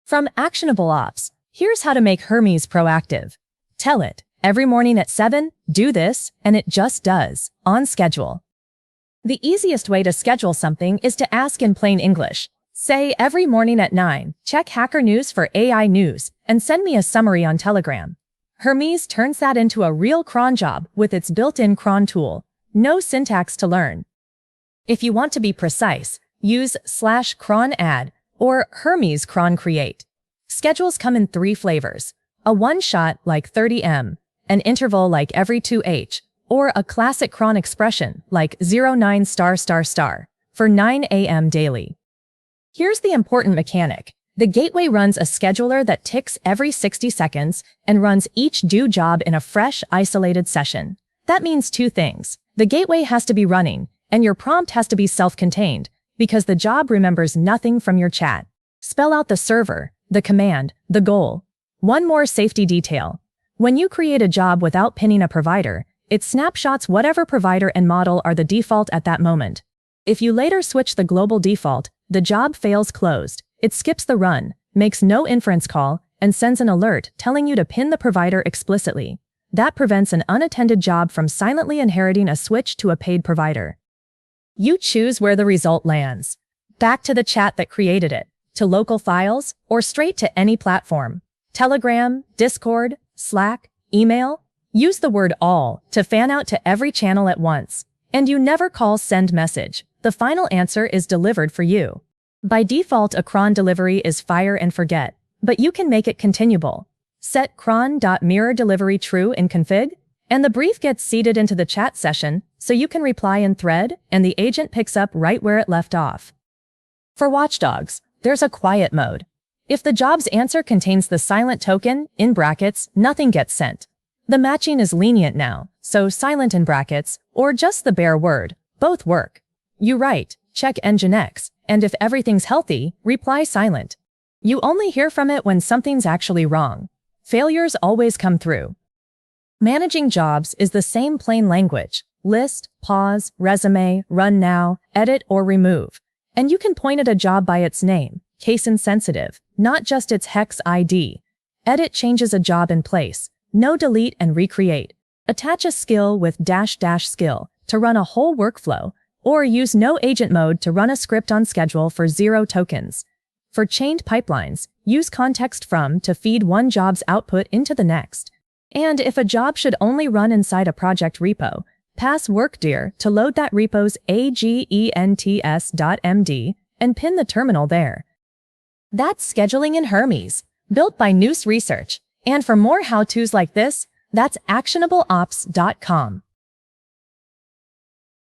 From actionable ops, here's how to make Hermes proactive. Tell it, every morning at 7, do this, and it just does, on schedule. The easiest way to schedule something is to ask in plain English. Say, every morning at 9, check Hacker News for AI news, and send me a summary on Telegram. Hermes turns that into a real cron job with its built-in cron tool. No syntax to learn. If you want to be precise, use /cron add or Hermes cron create. Schedules come in 3 flavors. A one-shot like 30M, an interval like every 2H, or a classic cron expression like 09 *** for 9 a.m. daily. Here's the important mechanic. The gateway runs a scheduler that ticks every 60 seconds and runs each due job in a fresh, isolated session. That means 2 things. The gateway has to be running, and your prompt has to be self-contained, because the job remembers nothing from your chat. Spell out the server, the command, the goal. One more safety detail. When you create a job without pinning a provider, it snapshots whatever provider and model are the default at that moment. If you later switch the global default, the job fails closed. It skips the run, makes no inference call, and sends an alert telling you to pin the provider explicitly. That prevents an unattended job from silently inheriting a switch to a paid provider. You choose where the result lands. Back to the chat that created it, to local files, or straight to any platform. Telegram, Discord, Slack, email. Use the word all to fan out to every channel at once. And you never call send message. The final answer is delivered for you. By default, a cron delivery is fire and forget, but you can make it continuable. Set cron.mirror delivery true in config, and the brief gets seeded into the chat session, so you can reply in thread, and the agent picks up right where it left off. For watchdogs, there's a quiet mode. If the job's answer contains the silent token, in brackets, nothing gets sent. The matching is lenient now, so silent in brackets, or just the bare word, both work. You write, check Nginx, and if everything's healthy, reply silent. You only hear from it when something's actually wrong. Failures always come through. Managing jobs is the same plain language. List, pause, resume, run now, edit or remove. And you can point at a job by its name, case insensitive, not just its hex ID. Edit changes a job in place. No delete and recreate. Attach a skill with -- skill to run a whole workflow, or use no agent mode to run a script on schedule for 0 tokens. For chained pipelines, use context from to feed one job's output into the next. And if a job should only run inside a project repo, pass workdir to load that repo's agents.md and pin the terminal there. That's scheduling in Hermes, built by Noose Research. And for more how-tos like this, that's actionableops.com.